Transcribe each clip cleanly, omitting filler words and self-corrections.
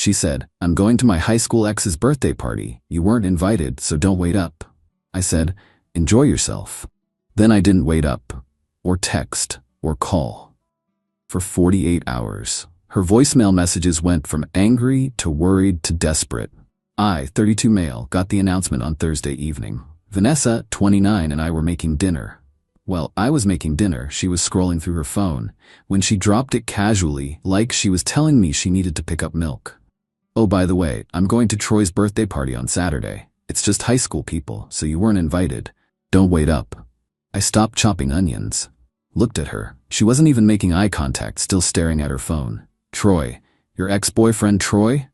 She said, "I'm going to my high school ex's birthday party. You weren't invited, so don't wait up." I said, "Enjoy yourself." Then I didn't wait up, or text, or call. For 48 hours, her voicemail messages went from angry to worried to desperate. I, 32 male, got the announcement on Thursday evening. Vanessa, 29, and I were making dinner. Well, I was making dinner, she was scrolling through her phone, when she dropped it casually, like she was telling me she needed to pick up milk. "Oh, by the way, I'm going to Troy's birthday party on Saturday. It's just high school people, so you weren't invited. Don't wait up." I stopped chopping onions. Looked at her. She wasn't even making eye contact, still staring at her phone. "Troy, your ex-boyfriend Troy?"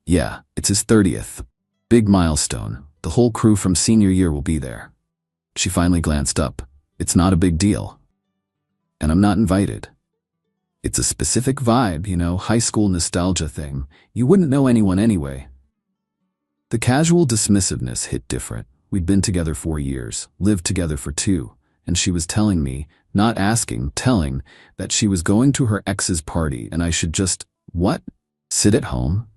"Yeah, it's his 30th. Big milestone. The whole crew from senior year will be there." She finally glanced up. "It's not a big deal. And I'm not invited." It's a specific vibe, you know, high school nostalgia thing. You wouldn't know anyone anyway. The casual dismissiveness hit different. We'd been together 4 years, lived together for 2, and she was telling me, not asking, telling, that she was going to her ex's party and I should just, what? Sit at home?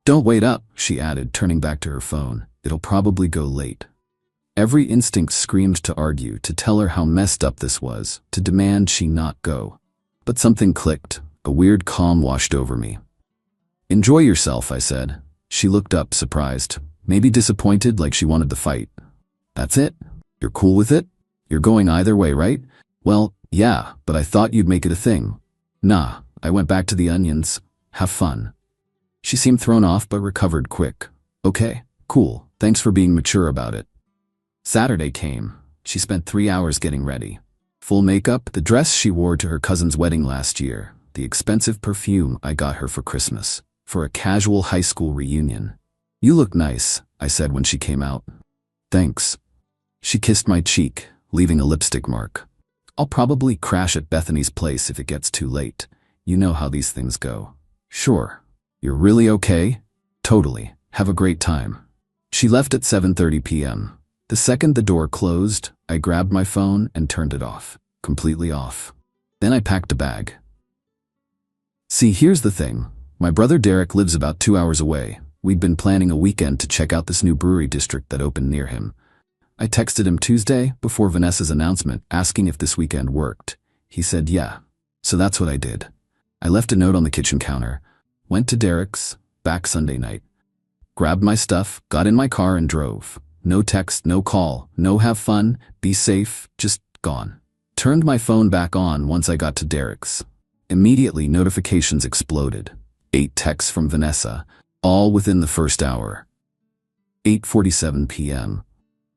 "Don't wait up," she added, turning back to her phone. "It'll probably go late." Every instinct screamed to argue, to tell her how messed up this was, to demand she not go. But something clicked. A weird calm washed over me. "Enjoy yourself," I said. She looked up, surprised, maybe disappointed, like she wanted to fight. "That's it? You're cool with it? You're going either way, right?" "Well, yeah, but I thought you'd make it a thing." "Nah," I went back to the onions. "Have fun." She seemed thrown off but recovered quick. "Okay, cool, thanks for being mature about it." Saturday came. She spent 3 hours getting ready. Full makeup, the dress she wore to her cousin's wedding last year, the expensive perfume I got her for Christmas, for a casual high school reunion. "You look nice," I said when she came out. "Thanks." She kissed my cheek, leaving a lipstick mark. "I'll probably crash at Bethany's place if it gets too late. You know how these things go." "Sure. You're really okay?" "Totally. Have a great time." She left at 7:30 p.m. The second the door closed, I grabbed my phone and turned it off, completely off. Then I packed a bag. See, here's the thing. My brother Derek lives about 2 hours away. We'd been planning a weekend to check out this new brewery district that opened near him. I texted him Tuesday, before Vanessa's announcement, asking if this weekend worked. He said yeah. So that's what I did. I left a note on the kitchen counter, went to Derek's, back Sunday night. Grabbed my stuff, got in my car and drove. No text, no call, no have fun, be safe, just gone. Turned my phone back on once I got to Derek's. Immediately notifications exploded. 8 texts from Vanessa, all within the first hour. 8:47 p.m.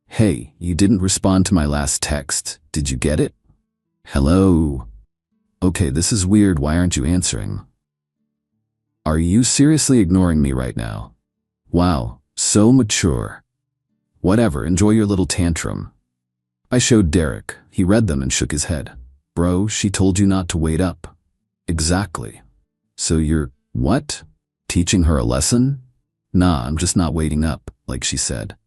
"Hey, you didn't respond to my last text. Did you get it?" "Hello." "Okay, this is weird. Why aren't you answering?" "Are you seriously ignoring me right now?" "Wow, so mature." "Whatever, enjoy your little tantrum." I showed Derek. He read them and shook his head. "Bro, she told you not to wait up." "Exactly." "So you're, what? Teaching her a lesson?" "Nah, I'm just not waiting up, like she said."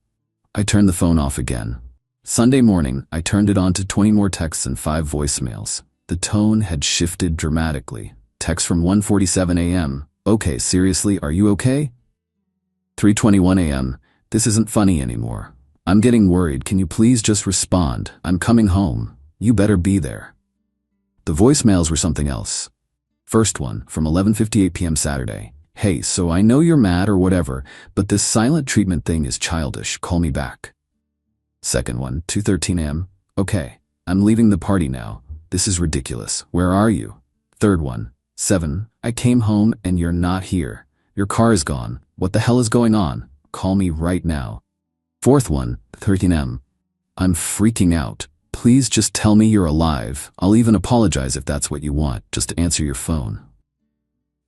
I turned the phone off again. Sunday morning, I turned it on to 20 more texts and 5 voicemails. The tone had shifted dramatically. Text from 1:47 a.m. "Okay, seriously, are you okay?" 3:21 a.m. "This isn't funny anymore. I'm getting worried. Can you please just respond? I'm coming home. You better be there." The voicemails were something else. First one, from 11:58 p.m. Saturday. "Hey, so I know you're mad or whatever, but this silent treatment thing is childish. Call me back." Second one, 2:13 a.m. "Okay, I'm leaving the party now. This is ridiculous. Where are you?" Third one, 7, "I came home and you're not here. Your car is gone. What the hell is going on? Call me right now." Fourth one, 13 a.m. "I'm freaking out. Please just tell me you're alive. I'll even apologize if that's what you want. Just answer your phone."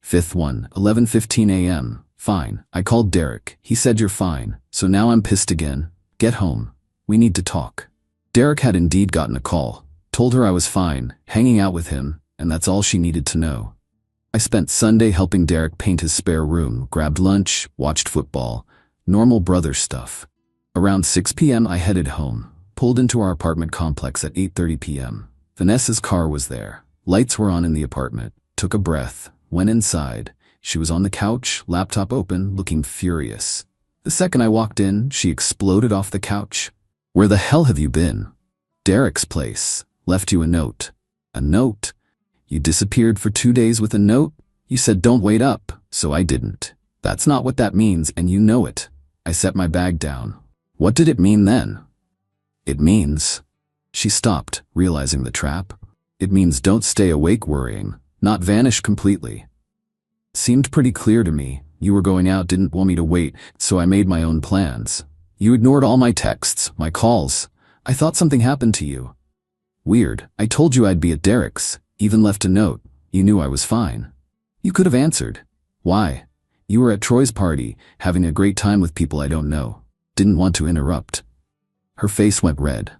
Fifth one, 11:15 a.m. "Fine. I called Derek. He said you're fine. So now I'm pissed again. Get home. We need to talk." Derek had indeed gotten a call. Told her I was fine, hanging out with him, and that's all she needed to know. I spent Sunday helping Derek paint his spare room, grabbed lunch, watched football. Normal brother stuff. Around 6 p.m. I headed home, pulled into our apartment complex at 8:30 p.m. Vanessa's car was there. Lights were on in the apartment. Took a breath, went inside, She was on the couch, laptop open, looking furious. The second I walked in, she exploded off the couch. "Where the hell have you been?" "Derek's place. Left you a note." "A note? You disappeared for 2 days with a note? You said don't wait up, so I didn't. That's not what that means, and you know it." I set my bag down. "What did it mean then?" "It means..." She stopped, realizing the trap. "It means don't stay awake worrying, not vanish completely." Seemed pretty clear to me. You were going out, didn't want me to wait, so I made my own plans. You ignored all my texts, my calls. I thought something happened to you. Weird. I told you I'd be at Derek's, even left a note. You knew I was fine. You could have answered. Why? You were at Troy's party, having a great time with people I don't know. Didn't want to interrupt. Her face went red.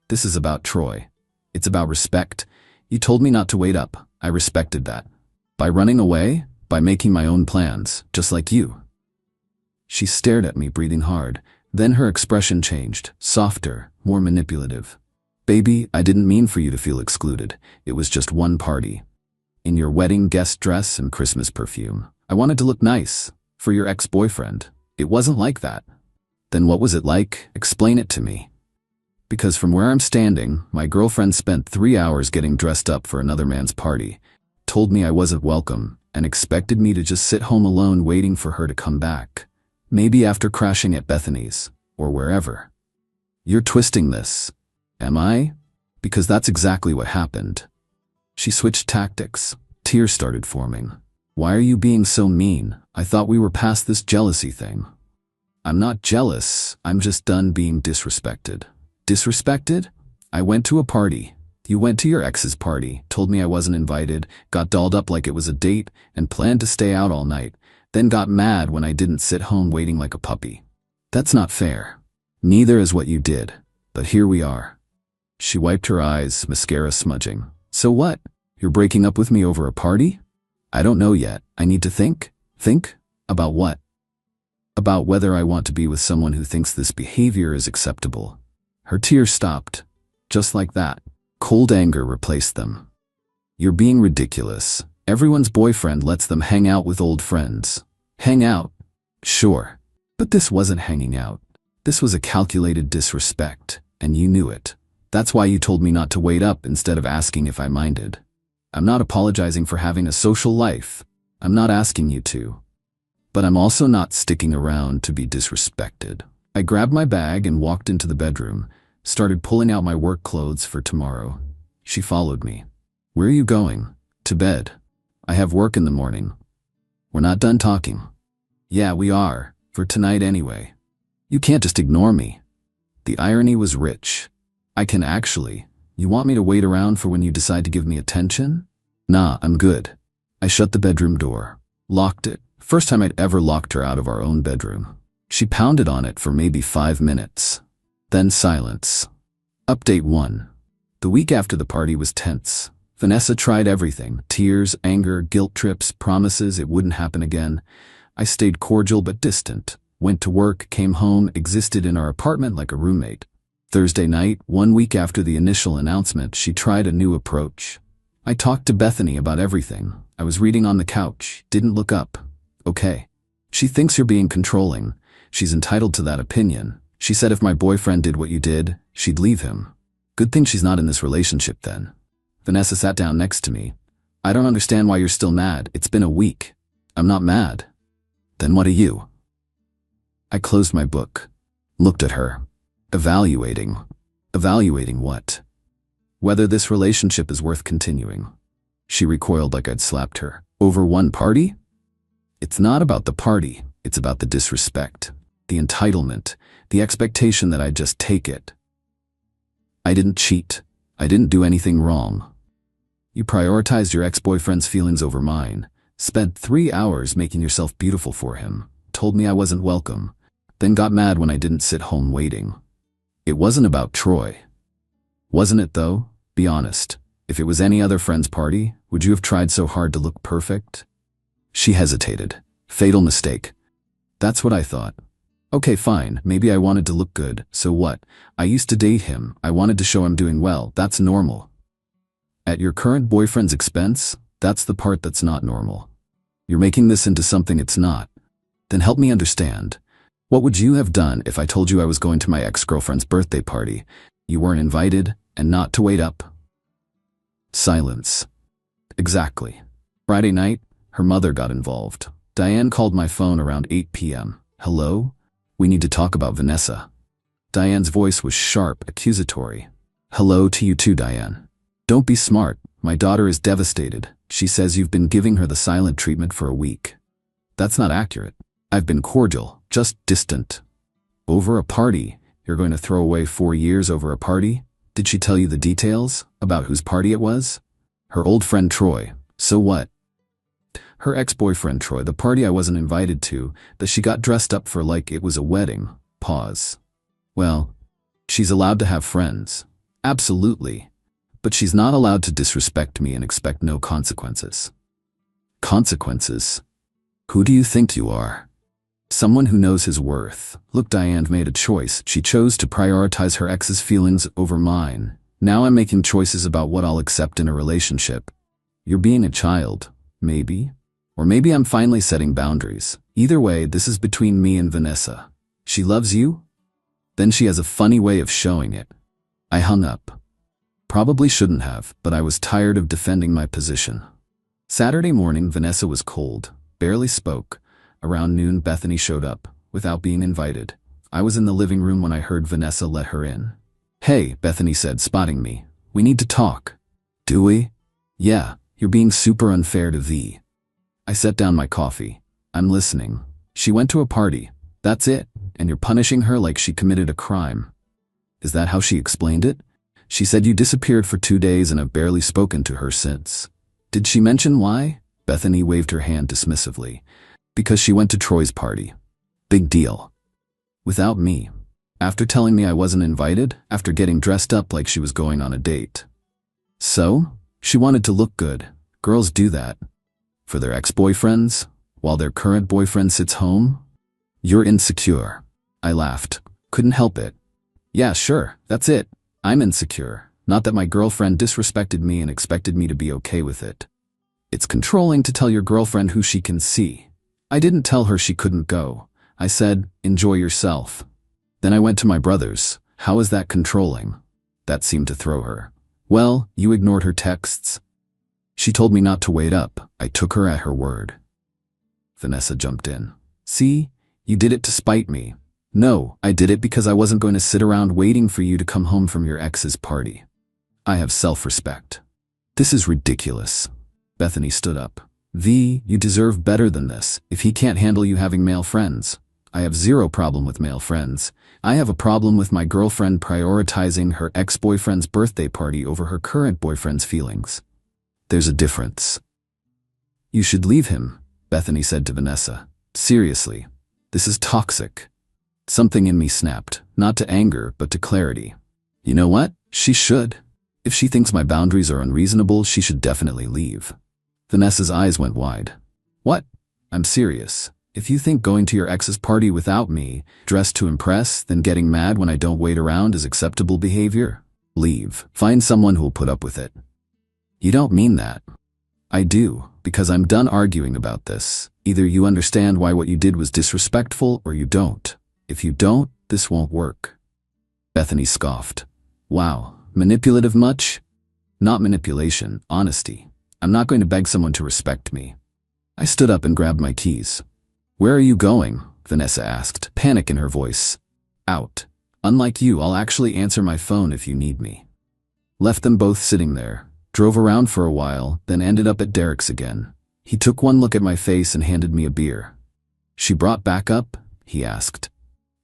This is about Troy. It's about respect. You told me not to wait up. I respected that. By running away? By making my own plans, just like you. She stared at me, breathing hard. Then her expression changed, softer, more manipulative. "Baby, I didn't mean for you to feel excluded. It was just one party. In your wedding guest dress and Christmas perfume. I wanted to look nice. For your ex-boyfriend. It wasn't like that." "Then what was it like? Explain it to me." "Because from where I'm standing, my girlfriend spent 3 hours getting dressed up for another man's party. Told me I wasn't welcome, and expected me to just sit home alone waiting for her to come back. Maybe after crashing at Bethany's, or wherever." "You're twisting this." "Am I?" "Because that's exactly what happened." She switched tactics. Tears started forming. "Why are you being so mean? I thought we were past this jealousy thing." "I'm not jealous. I'm just done being disrespected." "Disrespected? I went to a party. You went to your ex's party, told me I wasn't invited, got dolled up like it was a date, and planned to stay out all night, then got mad when I didn't sit home waiting like a puppy. That's not fair. Neither is what you did, but here we are." She wiped her eyes, mascara smudging. "So what? You're breaking up with me over a party?" "I don't know yet. I need to think." "Think? About what?" "About whether I want to be with someone who thinks this behavior is acceptable." Her tears stopped. Just like that. Cold anger replaced them. "You're being ridiculous. Everyone's boyfriend lets them hang out with old friends." "Hang out? Sure. But this wasn't hanging out. This was a calculated disrespect, and you knew it. That's why you told me not to wait up instead of asking if I minded. I'm not apologizing for having a social life. I'm not asking you to. But I'm also not sticking around to be disrespected." I grabbed my bag and walked into the bedroom, started pulling out my work clothes for tomorrow. She followed me. "Where are you going?" "To bed. I have work in the morning." "We're not done talking." "Yeah, we are. For tonight anyway." "You can't just ignore me." The irony was rich. "I can actually. You want me to wait around for when you decide to give me attention?" "Nah, I'm good." I shut the bedroom door. Locked it. First time I'd ever locked her out of our own bedroom. She pounded on it for maybe 5 minutes. Then silence. Update 1. The week after the party was tense. Vanessa tried everything. Tears, anger, guilt trips, promises it wouldn't happen again. I stayed cordial but distant. Went to work, came home, existed in our apartment like a roommate. Thursday night, 1 week after the initial announcement, she tried a new approach. I talked to Bethany about everything. I was reading on the couch, didn't look up. Okay. "She thinks you're being controlling. She's entitled to that opinion. She said if my boyfriend did what you did, she'd leave him. Good thing she's not in this relationship then." Vanessa sat down next to me. "I don't understand why you're still mad. It's been a week." "I'm not mad." "Then what are you?" I closed my book. Looked at her. Evaluating. Evaluating what? Whether this relationship is worth continuing. She recoiled like I'd slapped her. "Over one party?" "It's not about the party. It's about the disrespect. The entitlement. The expectation that I'd just take it. I didn't cheat. I didn't do anything wrong. You prioritized your ex-boyfriend's feelings over mine. Spent 3 hours making yourself beautiful for him. Told me I wasn't welcome. Then got mad when I didn't sit home waiting. It wasn't about Troy. Wasn't it though? Be honest. If it was any other friend's party, would you have tried so hard to look perfect?" She hesitated. Fatal mistake. "That's what I thought." "Okay, fine. Maybe I wanted to look good. So what? I used to date him. I wanted to show I'm doing well. That's normal. At your current boyfriend's expense? That's the part that's not normal." You're making this into something it's not. Then help me understand. What would you have done if I told you I was going to my ex-girlfriend's birthday party? You weren't invited, and not to wait up? Silence. Exactly. Friday night, her mother got involved. Diane called my phone around 8 p.m. Hello? We need to talk about Vanessa. Diane's voice was sharp, accusatory. Hello to you too, Diane. Don't be smart. My daughter is devastated. She says you've been giving her the silent treatment for a week. That's not accurate. I've been cordial, just distant. Over a party? You're going to throw away 4 years over a party? Did she tell you the details? About whose party it was? Her old friend Troy. So what? Her ex-boyfriend Troy, the party I wasn't invited to, that she got dressed up for like it was a wedding. Pause. Well, she's allowed to have friends. Absolutely. But she's not allowed to disrespect me and expect no consequences. Consequences? Who do you think you are? Someone who knows his worth. Look, Diane made a choice. She chose to prioritize her ex's feelings over mine. Now I'm making choices about what I'll accept in a relationship. You're being a child, maybe? Or maybe I'm finally setting boundaries. Either way, this is between me and Vanessa. She loves you? Then she has a funny way of showing it. I hung up. Probably shouldn't have, but I was tired of defending my position. Saturday morning, Vanessa was cold, barely spoke. Around noon, Bethany showed up, without being invited. I was in the living room when I heard Vanessa let her in. Hey, Bethany said, spotting me. We need to talk. Do we? Yeah, you're being super unfair to V. I set down my coffee. I'm listening. She went to a party. That's it, and you're punishing her like she committed a crime. Is that how she explained it? She said you disappeared for 2 days and have barely spoken to her since. Did she mention why? Bethany waved her hand dismissively. Because she went to Troy's party. Big deal. Without me. After telling me I wasn't invited, after getting dressed up like she was going on a date. So? She wanted to look good. Girls do that. For their ex-boyfriends? While their current boyfriend sits home? You're insecure. I laughed. Couldn't help it. Yeah, sure, that's it. I'm insecure. Not that my girlfriend disrespected me and expected me to be okay with it. It's controlling to tell your girlfriend who she can see. I didn't tell her she couldn't go. I said, enjoy yourself. Then I went to my brother's. How is that controlling? That seemed to throw her. Well, you ignored her texts. She told me not to wait up. I took her at her word. Vanessa jumped in. See? You did it to spite me. No, I did it because I wasn't going to sit around waiting for you to come home from your ex's party. I have self-respect. This is ridiculous. Bethany stood up. V, you deserve better than this. If he can't handle you having male friends. I have zero problem with male friends. I have a problem with my girlfriend prioritizing her ex-boyfriend's birthday party over her current boyfriend's feelings. There's a difference. You should leave him, Bethany said to Vanessa. Seriously, this is toxic. Something in me snapped, not to anger, but to clarity. You know what? She should. If she thinks my boundaries are unreasonable, she should definitely leave. Vanessa's eyes went wide. What? I'm serious. If you think going to your ex's party without me, dressed to impress, then getting mad when I don't wait around is acceptable behavior, leave. Find someone who'll put up with it. You don't mean that. I do, because I'm done arguing about this. Either you understand why what you did was disrespectful or you don't. If you don't, this won't work. Bethany scoffed. Wow, manipulative much? Not manipulation, honesty. I'm not going to beg someone to respect me. I stood up and grabbed my keys. Where are you going? Vanessa asked, panic in her voice. Out. Unlike you, I'll actually answer my phone if you need me. Left them both sitting there. Drove around for a while, then ended up at Derek's again. He took one look at my face and handed me a beer. She brought back up? He asked.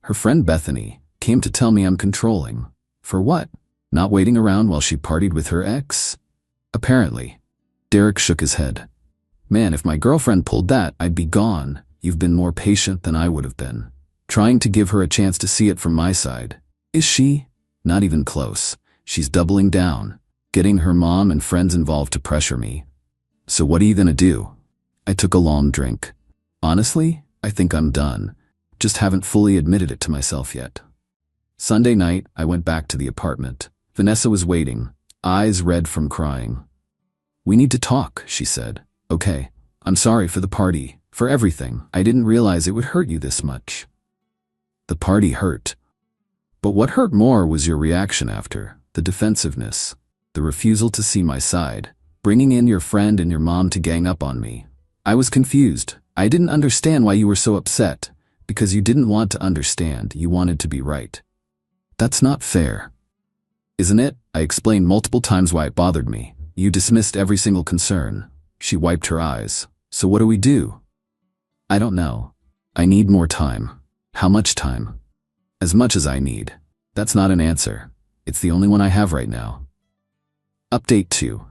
Her friend Bethany came to tell me I'm controlling. For what? Not waiting around while she partied with her ex? Apparently. Derek shook his head. Man, if my girlfriend pulled that, I'd be gone. You've been more patient than I would have been. Trying to give her a chance to see it from my side. Is she? Not even close. She's doubling down. Getting her mom and friends involved to pressure me. So what are you gonna do? I took a long drink. Honestly, I think I'm done. Just haven't fully admitted it to myself yet. Sunday night, I went back to the apartment. Vanessa was waiting, eyes red from crying. We need to talk, she said. Okay, I'm sorry for the party, for everything. I didn't realize it would hurt you this much. The party hurt. But what hurt more was your reaction after, the defensiveness, the refusal to see my side, bringing in your friend and your mom to gang up on me. I was confused. I didn't understand why you were so upset, because you didn't want to understand, you wanted to be right. That's not fair. Isn't it? I explained multiple times why it bothered me. You dismissed every single concern. She wiped her eyes. So what do we do? I don't know. I need more time. How much time? As much as I need. That's not an answer. It's the only one I have right now. Update 2.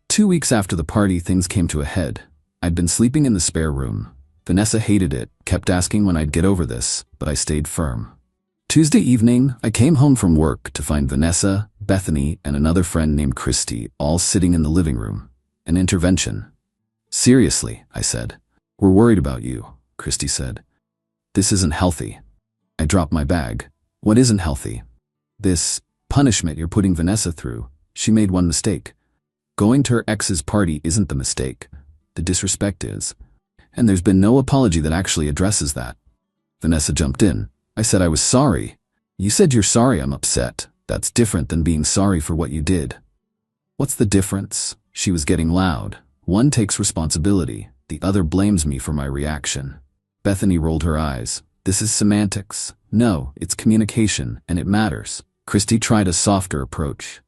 2 weeks after the party, things came to a head. I'd been sleeping in the spare room. Vanessa hated it, kept asking when I'd get over this, but I stayed firm. Tuesday evening, I came home from work to find Vanessa, Bethany, and another friend named Christy all sitting in the living room. An intervention. Seriously, I said. We're worried about you, Christy said. This isn't healthy. I dropped my bag. What isn't healthy? This punishment you're putting Vanessa through. She made one mistake. Going to her ex's party isn't the mistake. The disrespect is. And there's been no apology that actually addresses that. Vanessa jumped in. I said I was sorry. You said you're sorry. I'm upset. That's different than being sorry for what you did. What's the difference? She was getting loud. One takes responsibility. The other blames me for my reaction. Bethany rolled her eyes. This is semantics. No, it's communication, and it matters. Christy tried a softer approach.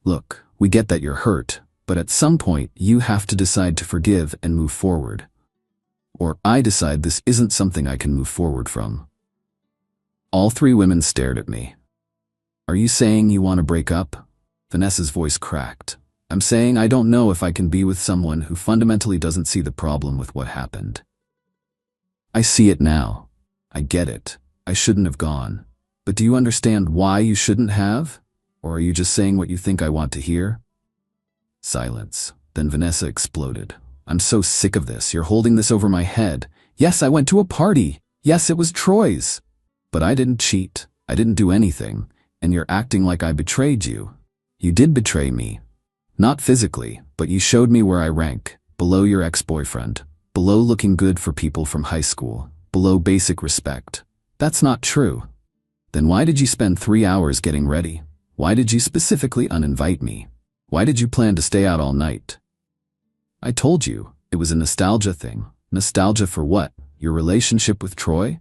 Look, we get that you're hurt, but at some point you have to decide to forgive and move forward. Or I decide this isn't something I can move forward from. All three women stared at me. Are you saying you want to break up? Vanessa's voice cracked. I'm saying I don't know if I can be with someone who fundamentally doesn't see the problem with what happened. I see it now. I get it. I shouldn't have gone. But do you understand why you shouldn't have? Or are you just saying what you think I want to hear? Silence. Then Vanessa exploded. I'm so sick of this. You're holding this over my head. Yes, I went to a party. Yes, it was Troy's. But I didn't cheat. I didn't do anything. And you're acting like I betrayed you. You did betray me. Not physically, but you showed me where I rank. Below your ex-boyfriend. Below looking good for people from high school. Below basic respect. That's not true. Then why did you spend 3 hours getting ready? Why did you specifically uninvite me? Why did you plan to stay out all night? I told you, it was a nostalgia thing. Nostalgia for what? Your relationship with Troy?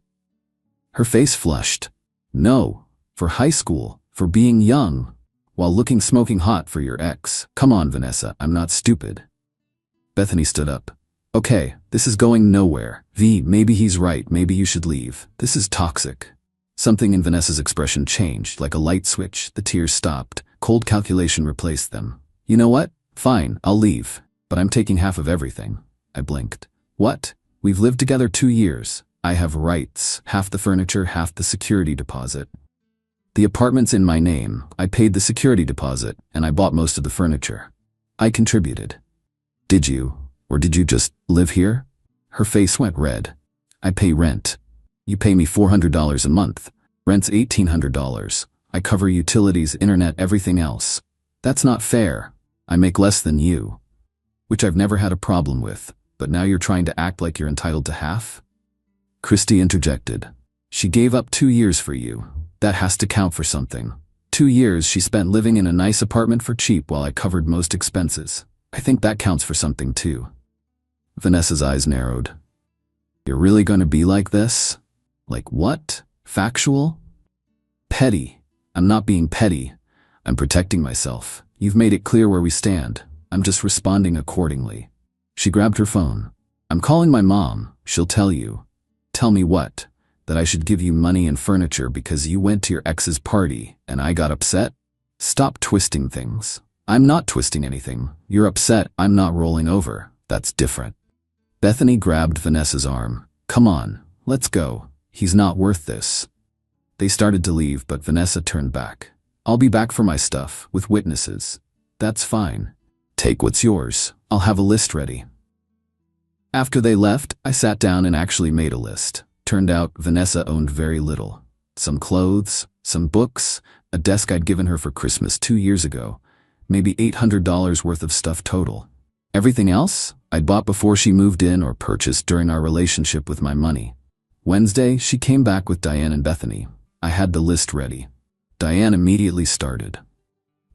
Her face flushed. No, for high school, for being young, while looking smoking hot for your ex. Come on, Vanessa, I'm not stupid. Bethany stood up. Okay, this is going nowhere. V, maybe he's right, maybe you should leave. This is toxic. Something in Vanessa's expression changed, like a light switch. The tears stopped. Cold calculation replaced them. You know what? Fine, I'll leave. But I'm taking half of everything. I blinked. What? We've lived together 2 years. I have rights. Half the furniture, half the security deposit. The apartment's in my name. I paid the security deposit, and I bought most of the furniture. I contributed. Did you? Or did you just live here? Her face went red. I pay rent. You pay me $400 a month. Rent's $1,800. I cover utilities, internet, everything else. That's not fair. I make less than you. Which I've never had a problem with, but now you're trying to act like you're entitled to half? Christy interjected. She gave up 2 years for you. That has to count for something. 2 years she spent living in a nice apartment for cheap while I covered most expenses. I think that counts for something too. Vanessa's eyes narrowed. You're really going to be like this? Like what? Factual? Petty. I'm not being petty. I'm protecting myself. You've made it clear where we stand. I'm just responding accordingly. She grabbed her phone. I'm calling my mom. She'll tell you. Tell me what? That I should give you money and furniture because you went to your ex's party and I got upset? Stop twisting things. I'm not twisting anything. You're upset. I'm not rolling over. That's different. Bethany grabbed Vanessa's arm. Come on, let's go. He's not worth this. They started to leave, but Vanessa turned back. I'll be back for my stuff, with witnesses. That's fine. Take what's yours. I'll have a list ready. After they left, I sat down and actually made a list. Turned out Vanessa owned very little. Some clothes, some books, a desk I'd given her for Christmas 2 years ago, maybe $800 worth of stuff total. Everything else, I'd bought before she moved in or purchased during our relationship with my money. Wednesday, she came back with Diane and Bethany. I had the list ready. Diane immediately started.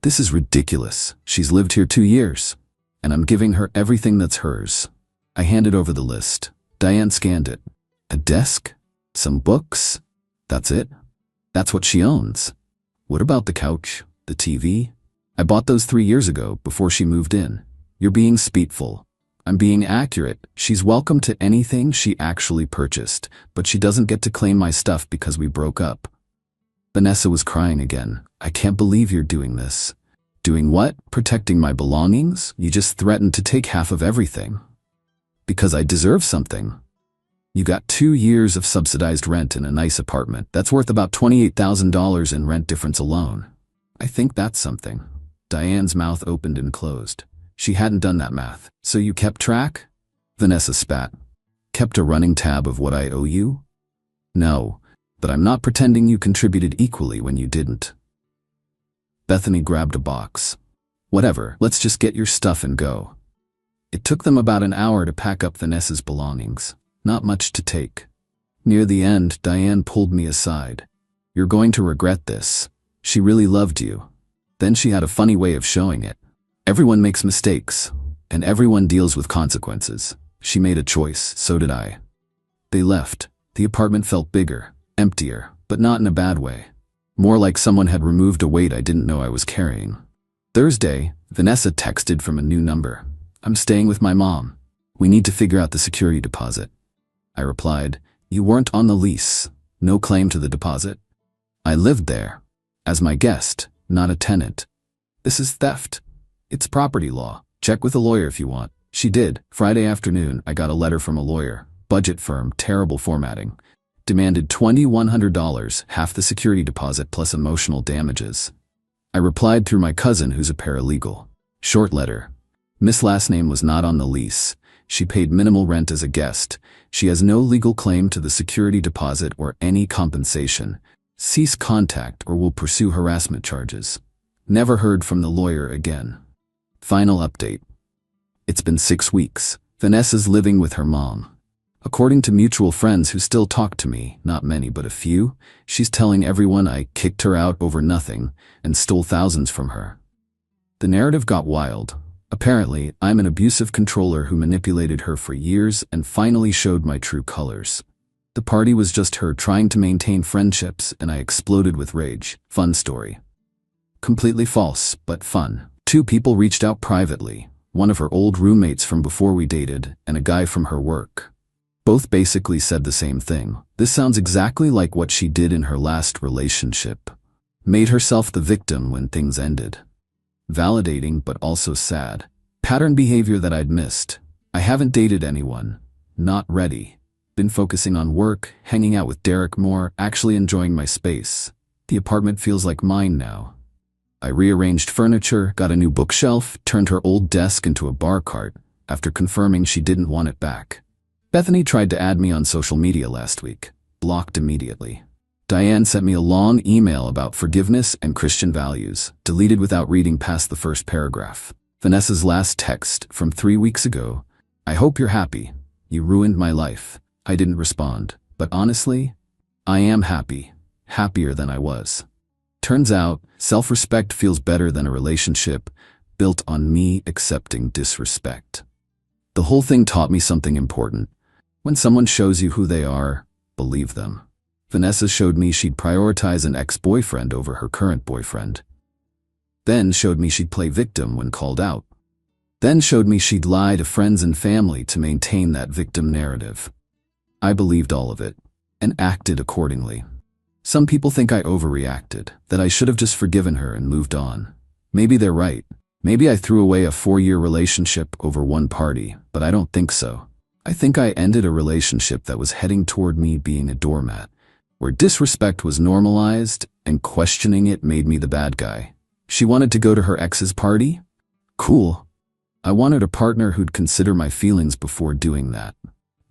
This is ridiculous. She's lived here 2 years, and I'm giving her everything that's hers. I handed over the list. Diane scanned it. A desk? Some books? That's it? That's what she owns. What about the couch? The TV? I bought those 3 years ago, before she moved in. You're being spiteful. I'm being accurate. She's welcome to anything she actually purchased, but she doesn't get to claim my stuff because we broke up. Vanessa was crying again. I can't believe you're doing this. Doing what? Protecting my belongings? You just threatened to take half of everything. Because I deserve something. You got 2 years of subsidized rent in a nice apartment. That's worth about $28,000 in rent difference alone. I think that's something. Diane's mouth opened and closed. She hadn't done that math. So you kept track? Vanessa spat. Kept a running tab of what I owe you? No, but I'm not pretending you contributed equally when you didn't. Bethany grabbed a box. Whatever, let's just get your stuff and go. It took them about an hour to pack up Vanessa's belongings. Not much to take. Near the end, Diane pulled me aside. You're going to regret this. She really loved you. Then she had a funny way of showing it. Everyone makes mistakes, and everyone deals with consequences. She made a choice, so did I. They left. The apartment felt bigger, emptier, but not in a bad way. More like someone had removed a weight I didn't know I was carrying. Thursday, Vanessa texted from a new number. I'm staying with my mom. We need to figure out the security deposit. I replied, you weren't on the lease. No claim to the deposit. I lived there. As my guest, not a tenant. This is theft. It's property law. Check with a lawyer if you want. She did. Friday afternoon, I got a letter from a lawyer. Budget firm, terrible formatting. Demanded $2,100, half the security deposit plus emotional damages. I replied through my cousin who's a paralegal. Short letter. Miss last name was not on the lease. She paid minimal rent as a guest. She has no legal claim to the security deposit or any compensation. Cease contact or will pursue harassment charges. Never heard from the lawyer again. Final update. It's been 6 weeks. Vanessa's living with her mom. According to mutual friends who still talk to me, not many but a few, she's telling everyone I kicked her out over nothing and stole thousands from her. The narrative got wild. Apparently, I'm an abusive controller who manipulated her for years and finally showed my true colors. The party was just her trying to maintain friendships and I exploded with rage. Fun story. Completely false, but fun. 2 people reached out privately, one of her old roommates from before we dated and a guy from her work. Both basically said the same thing. This sounds exactly like what she did in her last relationship. Made herself the victim when things ended. Validating but also sad. Pattern behavior that I'd missed. I haven't dated anyone. Not ready. Been focusing on work, hanging out with Derek more, actually enjoying my space. The apartment feels like mine now. I rearranged furniture, got a new bookshelf, turned her old desk into a bar cart, after confirming she didn't want it back. Bethany tried to add me on social media last week. Blocked immediately. Diane sent me a long email about forgiveness and Christian values, deleted without reading past the first paragraph. Vanessa's last text from 3 weeks ago. I hope you're happy. You ruined my life. I didn't respond, but honestly, I am happy. Happier than I was. Turns out, self-respect feels better than a relationship built on me accepting disrespect. The whole thing taught me something important. When someone shows you who they are, believe them. Vanessa showed me she'd prioritize an ex-boyfriend over her current boyfriend. Then showed me she'd play victim when called out. Then showed me she'd lie to friends and family to maintain that victim narrative. I believed all of it, and acted accordingly. Some people think I overreacted, that I should have just forgiven her and moved on. Maybe they're right. Maybe I threw away a 4-year relationship over one party, but I don't think so. I think I ended a relationship that was heading toward me being a doormat, where disrespect was normalized and questioning it made me the bad guy. She wanted to go to her ex's party? Cool. I wanted a partner who'd consider my feelings before doing that.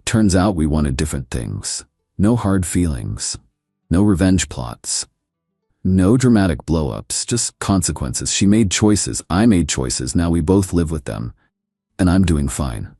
Turns out we wanted different things. No hard feelings. No revenge plots. No dramatic blow-ups, just consequences. She made choices, I made choices, now we both live with them. And I'm doing fine.